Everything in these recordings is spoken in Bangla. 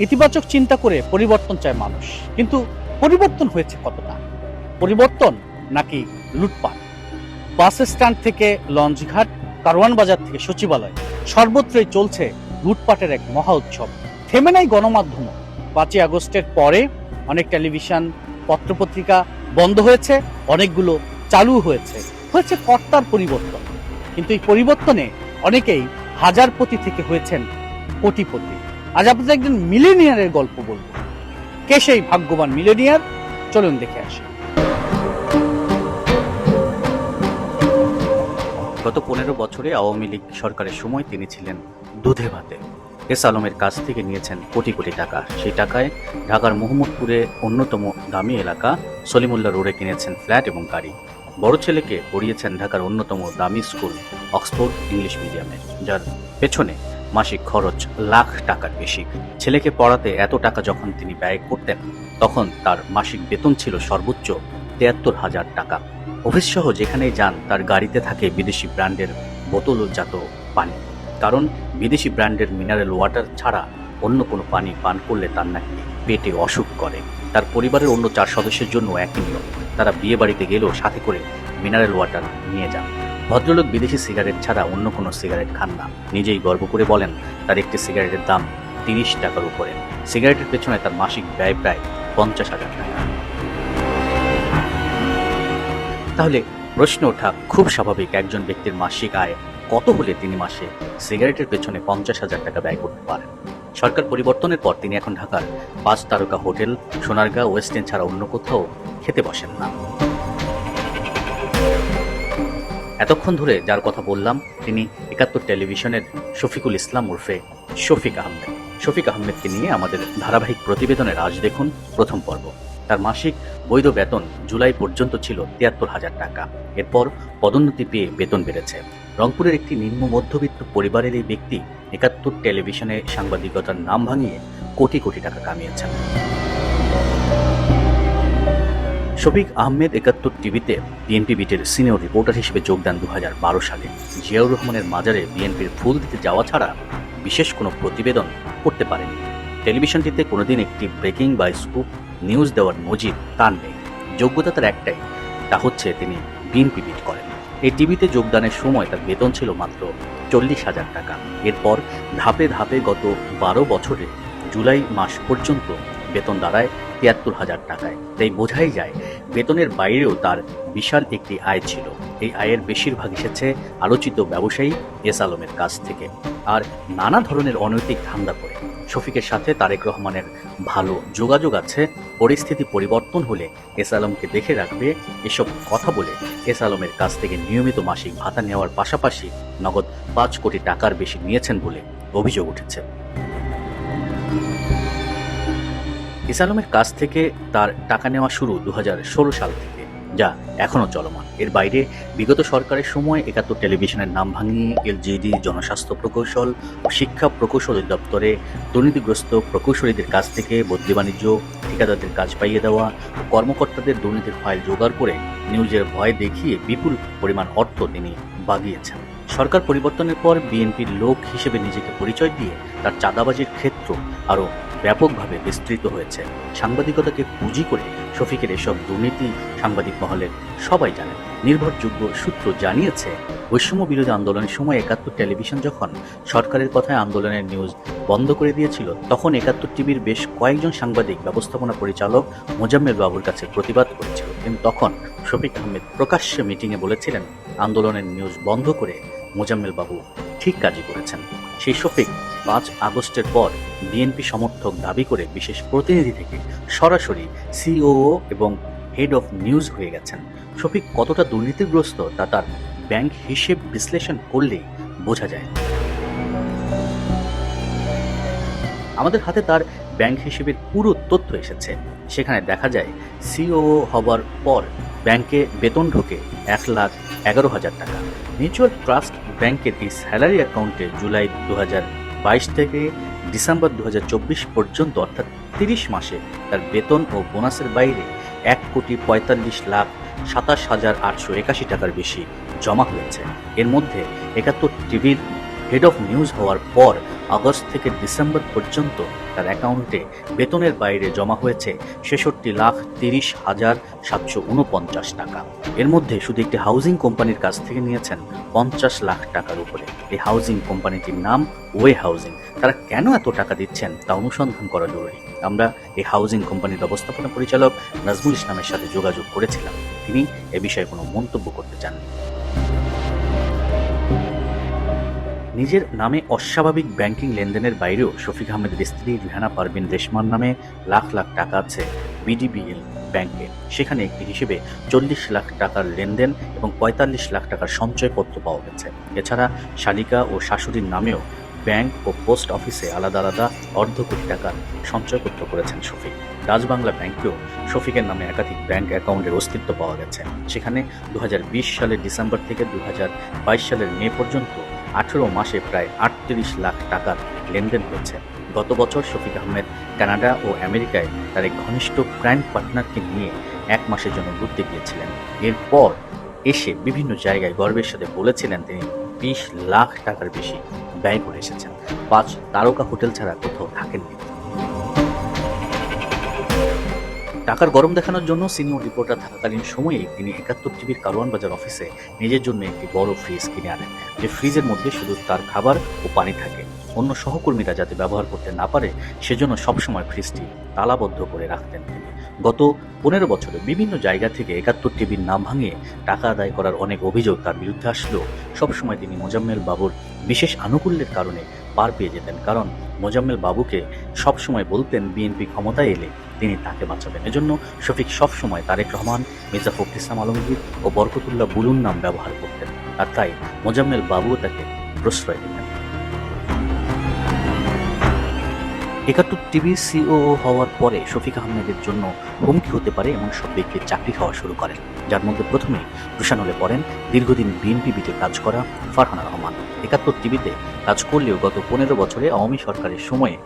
ইতিবাচক চিন্তা করে পরিবর্তন চায় মানুষ, কিন্তু পরিবর্তন হয়েছে কতটা? পরিবর্তন নাকি লুটপাট? বাস স্ট্যান্ড থেকে লঞ্চঘাট, কারওয়ান বাজার থেকে সচিবালয়, সর্বত্রই চলছে লুটপাটের এক মহা উৎসব। থেমে নাই গণমাধ্যম। 5ই আগস্টের পরে অনেক টেলিভিশন, পত্রপত্রিকা বন্ধ হয়েছে, অনেকগুলো চালু হয়েছে। হয়েছে কর্তার পরিবর্তন, কিন্তু এই পরিবর্তনে অনেকেই হাজারপতি থেকে হয়েছেন কোটিপতি। আজ আপনাদের একজন মিলেনিয়ারের গল্প বলবো। কে সেই ভাগ্যবান মিলেনিয়ার? চলুন দেখে আসি। গত 15 বছরে আওয়ামী লীগ সরকারের সময় তিনি ছিলেন দুধে ভাতে। এস আলমের কাছ থেকে নিয়েছেন কোটি কোটি টাকা। সেই টাকায় ঢাকার মোহাম্মদপুরে অন্যতম দামি এলাকা সলিমুল্লাহ রোডে কিনেছেন ফ্ল্যাট এবং গাড়ি। বড় ছেলেকে পড়িয়েছেন ঢাকার অন্যতম দামি স্কুল অক্সফোর্ড ইংলিশ মিডিয়ামে, যার পেছনে মাসিক খরচ লাখ টাকার বেশি। ছেলেকে পড়াতে এত টাকা যখন তিনি ব্যয় করতেন, তখন তার মাসিক বেতন ছিল সর্বোচ্চ 73,000 টাকা। অফিস সহ যেখানেই যান তার গাড়িতে থাকে বিদেশি ব্র্যান্ডের বোতলজাত পানি, কারণ বিদেশি ব্র্যান্ডের মিনারেল ওয়াটার ছাড়া অন্য কোনো পানি পান করলে তার নাকি পেটে অসুখ করে। তার পরিবারের অন্য 4 সদস্যের জন্য একই নিয়ম, তারা বিয়ে বাড়িতে গেলেও সাথে করে মিনারেল ওয়াটার নিয়ে যান। ভদ্রলোক বিদেশি সিগারেট ছাড়া অন্য কোনো সিগারেট খান না। নিজেই গর্ব করে বলেন তার একটি সিগারেটের দাম 30 টাকার উপরে। সিগারেটের পেছনে তার মাসিক ব্যয় প্রায় 50,000 টাকা। তাহলে প্রশ্ন ওঠা খুব স্বাভাবিক, একজন ব্যক্তির মাসিক আয় কত হলে তিনি মাসে সিগারেটের পেছনে 50,000 টাকা ব্যয় করতে পারেন? সরকার পরিবর্তনের পর তিনি এখন ঢাকার 5 তারকা হোটেল সোনারগাঁ, ওয়েস্ট এন্ড ছাড়া অন্য কোথাও খেতে বসেন না। এতক্ষণ ধরে যার কথা বললাম তিনি 71 টেলিভিশনের শফিকুল ইসলাম ওরফে শফিক আহমেদ। শফিক আহমেদকে নিয়ে আমাদের ধারাবাহিক প্রতিবেদনের আজ দেখুন প্রথম পর্ব। তার মাসিক বৈধ বেতন জুলাই পর্যন্ত ছিল 73,000 টাকা। এরপর পদোন্নতি পেয়ে বেতন বেড়েছে। রংপুরের একটি নিম্ন মধ্যবিত্ত পরিবারের এই ব্যক্তি 71 টেলিভিশনে সাংবাদিকতার নাম ভাঙিয়ে কোটি কোটি টাকা কামিয়েছেন। শফিক আহমেদ 71 টিভিতে বিএনপি বিটের সিনিয়র রিপোর্টার হিসেবে যোগ দেন 2012 সালে। জিয়াউর রহমানের মাজারে বিএনপির ফুল দিতে যাওয়া ছাড়া বিশেষ কোনো প্রতিবেদন করতে পারেনি। টেলিভিশনটিতে কোনোদিন একটি ব্রেকিং বা স্কুপ নিউজ দেওয়ার নজির তার নেই। যোগ্যতা তার একটাই, তা হচ্ছে তিনি বিএনপি বিট করেন। এই টিভিতে যোগদানের সময় তার বেতন ছিল মাত্র 40,000 টাকা। এরপর ধাপে ধাপে গত 12 বছরে জুলাই মাস পর্যন্ত বেতন দাঁড়ায় 73,000 টাকায়। তাই বোঝাই যায় বেতনের বাইরেও তার বিশাল একটি আয় ছিল। এই আয়ের বেশিরভাগ এসেছে আলোচিত ব্যবসায়ী এস আলমের কাছ থেকে আর নানা ধরনের অনৈতিক ধান্দা করে। শফিকের সাথে তারেক রহমানের ভালো যোগাযোগ আছে। পরিস্থিতি পরিবর্তন হলে এস আলমকে দেখে রাখবে, এসব কথা বলে এস আলমের কাছ থেকে নিয়মিত মাসিক ভাতা নেওয়ার পাশাপাশি নগদ 5 কোটি টাকার বেশি নিয়েছেন বলে অভিযোগ উঠেছে। এস আলমের কাছ থেকে তার টাকা নেওয়া শুরু 2016 সাল থেকে, যা এখনও চলমান। এর বাইরে বিগত সরকারের সময় 71 টেলিভিশনের নাম ভাঙিয়ে এলজিডি, জনস্বাস্থ্য প্রকৌশল ও শিক্ষা প্রকৌশল দপ্তরে দুর্নীতিগ্রস্ত প্রকৌশলীদের কাছ থেকে বদলি বাণিজ্য, ঠিকাদারদের কাজ পাইয়ে দেওয়া ও কর্মকর্তাদের দুর্নীতির ফাইল জোগাড় করে নিউজের ভয় দেখিয়ে বিপুল পরিমাণ অর্থ তিনি বাগিয়েছেন। সরকার পরিবর্তনের পর বিএনপির লোক হিসেবে নিজেকে পরিচয় দিয়ে তার চাঁদাবাজির ক্ষেত্র আরও ব্যাপকভাবে বিস্তৃত হয়েছে। সাংবাদিকতাকে পুঁজি করে শফিকের এসব দুর্নীতি সাংবাদিক মহলের সবাই জানেন। নির্ভরযোগ্য সূত্র জানিয়েছে, বৈষম্য বিরোধী আন্দোলনের সময় 71 টেলিভিশন যখন সরকারের কথায় আন্দোলনের নিউজ বন্ধ করে দিয়েছিল, তখন 71 টিভির বেশ কয়েকজন সাংবাদিক ব্যবস্থাপনা পরিচালক মোজাম্মেল বাবুর কাছে প্রতিবাদ করেছিল। কিন্তু তখন শফিক আহমেদ প্রকাশ্যে মিটিংয়ে বলেছিলেন, আন্দোলনের নিউজ বন্ধ করে মোজাম্মেল বাবু ঠিক কাজই করেছেন। সেই শফিক 5 আগস্টের পর বিএনপি সমর্থক দাবি করে বিশেষ প্রতিনিধি থেকে সরাসরি সিওও এবং হেড অফ নিউজ হয়ে গেছেন। শফিক কতটা দুর্নীতিগ্রস্ত তা তার ব্যাংক হিসেব বিশ্লেষণ করলেই বোঝা যায়। আমাদের হাতে তার ব্যাংক হিসেবের পুরো তথ্য এসেছে। সেখানে দেখা যায় সিওও হবার পর ব্যাংকে বেতন ঢোকে 1,11,000 টাকা। মিউচুয়াল ট্রাস্ট ব্যাংকের এই স্যালারি অ্যাকাউন্টে জুলাই 2022 থেকে ডিসেম্বর 2024 পর্যন্ত অর্থাৎ 30 মাসে তার বেতন ও বোনাসের বাইরে 1,45,27,881 টাকার বেশি জমা হয়েছে। এর মধ্যে 71 টিভির হেড অফ নিউজ হওয়ার পর আগস্ট থেকে ডিসেম্বর পর্যন্ত তার অ্যাকাউন্টে বেতনের বাইরে জমা হয়েছে ৬৬,৩০,৭৪৯ টাকা। এর মধ্যে শুধু একটি হাউজিং কোম্পানির কাছ থেকে নিয়েছেন ৫০ লাখ টাকার উপরে। এই হাউজিং কোম্পানিটির নাম ওয়ে হাউজিং। তারা কেন এত টাকা দিচ্ছেন তা অনুসন্ধান করা জরুরি। আমরা এই হাউজিং কোম্পানির ব্যবস্থাপনা পরিচালক নাজমুল ইসলামের সাথে যোগাযোগ করেছিলাম। তিনি এ বিষয়ে কোনো মন্তব্য করতে চাননি। নিজের নামে অস্বাভাবিক ব্যাংকিং লেনদেনের বাইরেও শফিক আহমেদের স্ত্রী রিহানা পারভিন রেশমার নামে লাখ লাখ টাকা আছে বিডিবিএল ব্যাংকে। সেখানে একটি হিসেবে ৪০ লাখ টাকার লেনদেন এবং ৪৫ লাখ টাকার সঞ্চয়পত্র পাওয়া গেছে। এছাড়া শালিকা ও শাশুড়ির নামেও ব্যাংক ও পোস্ট অফিসে আলাদা আলাদা অর্ধ কোটি টাকার সঞ্চয়পত্র করেছেন শফিক। রাজবাংলা ব্যাংকেও শফিকের নামে একাধিক ব্যাংক অ্যাকাউন্টের অস্তিত্ব পাওয়া গেছে। সেখানে ২০২০ সালের ডিসেম্বর থেকে ২০২২ সালের মে পর্যন্ত ১৮ মাসে প্রায় ৩৮ লাখ টাকার লেনদেন হয়েছে। গত বছর শফিক আহমেদ কানাডা ও আমেরিকায় তার এক ঘনিষ্ঠ ক্রাইম পার্টনারকে নিয়ে ১ মাসের জন্য ঘুরতে গিয়েছিলেন। এরপর এসে বিভিন্ন জায়গায় গর্বের সাথে বলেছিলেন তিনি ২০ লাখ টাকার বেশি ব্যয় করে এসেছেন। ৫ তারকা হোটেল ছাড়া কোথাও থাকেননি। টাকার গরম দেখানোর জন্য সিনিয়র রিপোর্টার থাকাকালীন সময়ে তিনি ৭১ টিভির কারওয়ান বাজার অফিসে নিজের জন্য একটি বড় ফ্রিজ কিনে আনেন, যে ফ্রিজের মধ্যে শুধু তার খাবার ও পানি থাকে। অন্য সহকর্মীরা যাতে ব্যবহার করতে না পারে সেজন্য সবসময় ফ্রিজটি তালাবদ্ধ করে রাখতেন তিনি। গত ১৫ বছরে বিভিন্ন জায়গা থেকে ৭১ টিভির নাম ভাঙিয়ে টাকা আদায় করার অনেক অভিযোগ তার বিরুদ্ধে আসলেও সবসময় তিনি মোজাম্মেল বাবুর বিশেষ আনুকূল্যের কারণে পার পেয়ে যেতেন। কারণ মোজাম্মেল বাবুকে সবসময় বলতেন বিএনপি ক্ষমতায় এলে তিনি তাকে বাঁচাবেন। এজন্য শফিক সবসময় তারেক রহমান, মির্জা ফখরুল ইসলাম আলমগীর ও বরকতুল্লাহ বুলুর নাম ব্যবহার করতেন, আর তাই মোজাম্মেল বাবুও তাকে প্রশ্রয় দিতেন। ৭১ টিভির সিওও হওয়ার পরে শফিক আহমেদের জন্য হুমকি হতে পারে এমন সব ব্যক্তির চাকরি খাওয়া শুরু করেন, যার মধ্যে প্রথমেই রুশানুলে পড়েন দীর্ঘদিন বিএনপিতে কাজ করা ফারহানা রহমান। ৭১ টিভিতে কাজ করলেও গত ১৫ বছরে আওয়ামী সরকারের সময়ে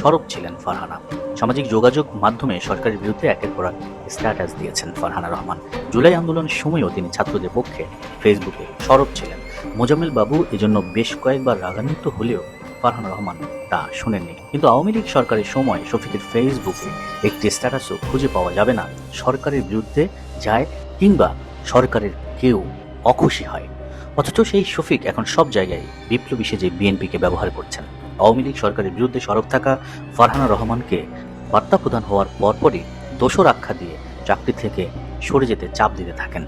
সরব ছিলেন ফারহানা। সামাজিক যোগাযোগ মাধ্যমে সরকারের বিরুদ্ধে একের পর এক স্ট্যাটাস দিয়েছেন ফারহানা রহমান। জুলাই আন্দোলনের সময়ও তিনি ছাত্রদের পক্ষে ফেসবুকে সরব ছিলেন। মোজাম্মেল বাবু এজন্য বেশ কয়েকবার রাগান্বিত হলেও ফারহানা রহমান তা শুনেননি। কিন্তু আওয়ামী লীগ সরকারের সময় শফিকের ফেসবুকে একটি স্ট্যাটাসও খুঁজে পাওয়া যাবে না সরকারের বিরুদ্ধে যায় কিংবা সরকারের কেউ অখুশি হয়। অথচ সেই শফিক এখন সব জায়গায় বিপ্লবী সেজে বিএনপিকে ব্যবহার করছেন। আওয়ামী লীগ সরকারের বিরুদ্ধে সরব থাকা ফারহানা রহমানকে বার্তা প্রদান হওয়ার পরপরই দোষর আখ্যা দিয়ে চাকরি থেকে সরে যেতে চাপ দিতে থাকেন।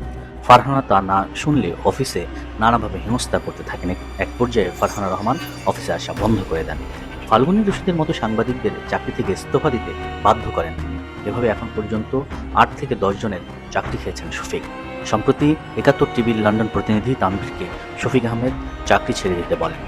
ফারহানা তা না শুনলে অফিসে নানাভাবে হেনস্থা করতে থাকেন। এক পর্যায়ে ফারহানা রহমান অফিসে আসা বন্ধ করে দেন। ফাল্গুনী রশিদের মতো সাংবাদিকদের চাকরি থেকে ইস্তফা দিতে বাধ্য করেন তিনি। এভাবে এখন পর্যন্ত ৮ থেকে ১০ জনের চাকরি খেয়েছেন শফিক। সম্প্রতি ৭১ টিভির লন্ডন প্রতিনিধি তানভীরকে শফিক আহমেদ চাকরি ছেড়ে দিতে বলেন,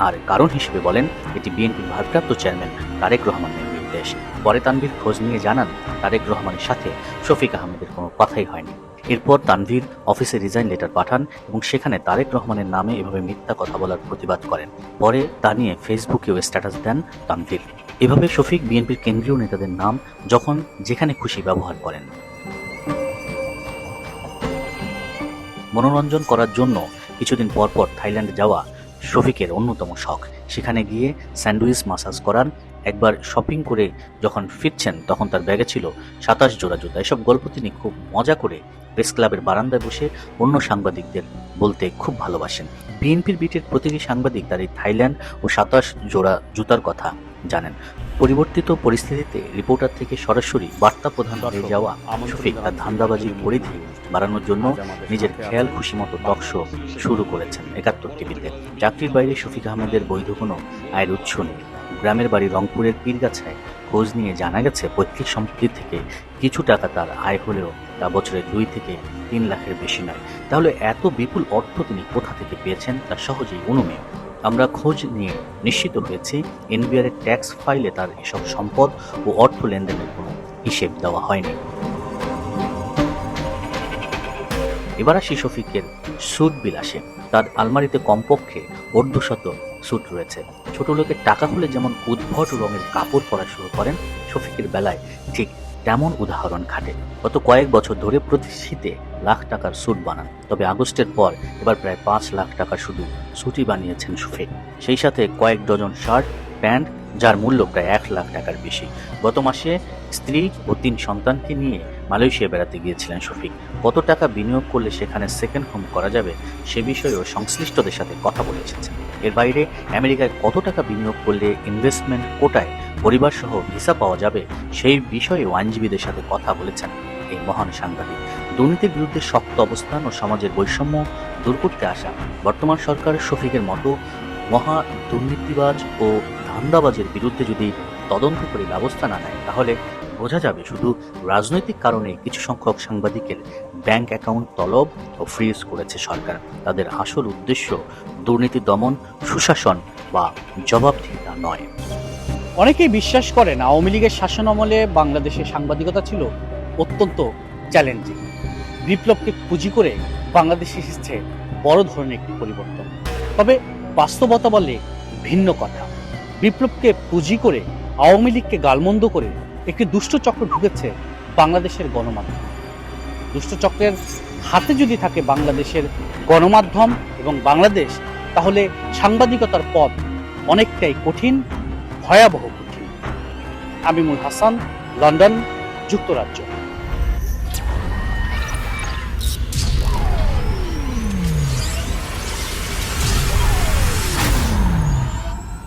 আর কারণ হিসেবে বলেন এটি বিএনপির ভারপ্রাপ্ত চেয়ারম্যান তারেক রহমানের নির্দেশ। পরে তানভীর খোঁজ নিয়ে জানান তারেক রহমানের সাথে শফিক আহমেদের কোনো কথাই হয়নি। এরপর তানভীর অফিসে রিজাইন লেটার পাঠান এবং সেখানে তারেক রহমানের নামে এভাবে মিথ্যা কথা বলার প্রতিবাদ করেন। পরে তা নিয়ে ফেসবুকেও স্ট্যাটাস দেন তানভীর। এভাবে শফিক বিএনপির কেন্দ্রীয় নেতাদের নাম যখন যেখানে খুশি ব্যবহার করেন। মনোরঞ্জন করার জন্য কিছুদিন পর পর থাইল্যান্ডে যাওয়া শফিকের অন্যতম শখ। সেখানে গিয়ে স্যান্ডউইচ মাসাজ করান। একবার শপিং করে যখন ফিরছেন তখন তার ব্যাগে ছিল ২৭ জোড়া জুতা। এসব গল্প তিনি খুব মজা করে প্রেস ক্লাবের বারান্দায় বসে অন্য সাংবাদিকদের বলতে খুব ভালোবাসেন। বিএনপির বিটের প্রতিটি সাংবাদিক তার এই থাইল্যান্ড ও ২৭ জোড়া জুতার কথা জানেন। পরিবর্তিত পরিস্থিতিতে রিপোর্টার থেকে সরাসরি বার্তা প্রদান হয়ে যাওয়া শফিক তার ধান্দাবাজির পরিধি বাড়ানোর জন্য নিজের খেয়াল খুশি মতো টক শো শুরু করেছেন ৭১ টিভিতে। চাকরির বাইরে শফিক আহমেদের বৈধ কোনো আয়ের উৎস নেই। গ্রামের বাড়ি রংপুরের পীরগাছায় খোঁজ নিয়ে জানা গেছে পৈতৃক সম্পত্তি থেকে কিছু টাকা তার আয় হলেও তা বছরে ২ থেকে ৩ লাখের বেশি নয়। তাহলে এত বিপুল অর্থ তিনি কোথা থেকে পেয়েছেন তা সহজেই অনুমেয়। আমরা খোঁজ নিয়ে নিশ্চিত হয়েছি এনবিআর এর ট্যাক্স ফাইলে তার এসব সম্পদ ও অর্থ লেনদেনের কোনো হিসেব দেওয়া হয়নি। এবার আসি শফিকের স্যুট বিলাসে। তার আলমারিতে কমপক্ষে অর্ধশত স্যুট রয়েছে। ছোট লোকের টাকা হলে যেমন উদ্ভট রঙের কাপড় পরা শুরু করেন, শফিকের বেলায় ঠিক তেমন উদাহরণ খাটে। গত কয়েক বছর ধরে প্রতি শীতে লাখ টাকার স্যুট বানান। তবে আগস্টের পর এবার প্রায় ৫ লাখ টাকা শুধু স্যুটই বানিয়েছেন শফিক। সেই সাথে কয়েক ডজন শার্ট, প্যান্ট যার মূল্য প্রায় 1 লাখ টাকার বেশি। গত মাসে স্ত্রী ও 3 সন্তানকে নিয়ে মালয়েশিয়া বেড়াতে গিয়েছিলেন শফিক। কত টাকা বিনিয়োগ করলে সেখানে সেকেন্ড হোম করা যাবে সে বিষয়েও সংশ্লিষ্টদের সাথে কথা বলে এসেছেন। এর বাইরে আমেরিকায় কত টাকা বিনিয়োগ করলে ইনভেস্টমেন্ট কোটায় পরিবার সহ ভিসা পাওয়া যাবে সেই বিষয়েও আইনজীবীদের সাথে কথা বলেছেন এই মহান সাংবাদিক। দুর্নীতির বিরুদ্ধে শক্ত অবস্থান ও সমাজের বৈষম্য দূর করতে আসা বর্তমান সরকার শফিকের মতো মহা দুর্নীতিবাজ ও ধান্দাবাজের বিরুদ্ধে যদি তদন্ত করে ব্যবস্থা না নেয় তাহলে বোঝা যাবে শুধু রাজনৈতিক কারণে কিছু সংখ্যক সাংবাদিকের ব্যাংক অ্যাকাউন্ট তলব ও ফ্রিজ করেছে সরকার। তাদের আসল উদ্দেশ্য দুর্নীতি দমন, সুশাসন বা জবাবদিহিতা নয়। অনেকেই বিশ্বাস করেন আওয়ামী লীগের শাসনামলে বাংলাদেশের সাংবাদিকতা ছিল অত্যন্ত চ্যালেঞ্জিং। বিপ্লবকে পুঁজি করে বাংলাদেশে এসেছে বড় ধরনের একটি পরিবর্তন। তবে বাস্তবতা বলে ভিন্ন কথা। বিপ্লবকে পুঁজি করে আওয়ামী লীগকে গালমন্দ করে একটি দুষ্ট চক্র ঢুকেছে বাংলাদেশের গণমাধ্যম। দুষ্ট চক্রের হাতে যদি থাকে বাংলাদেশের গণমাধ্যম এবং বাংলাদেশ, তাহলে সাংবাদিকতার পথ অনেকটাই কঠিন, ভয়াবহ কঠিন। আমিমুল হাসান, লন্ডন, যুক্তরাজ্য।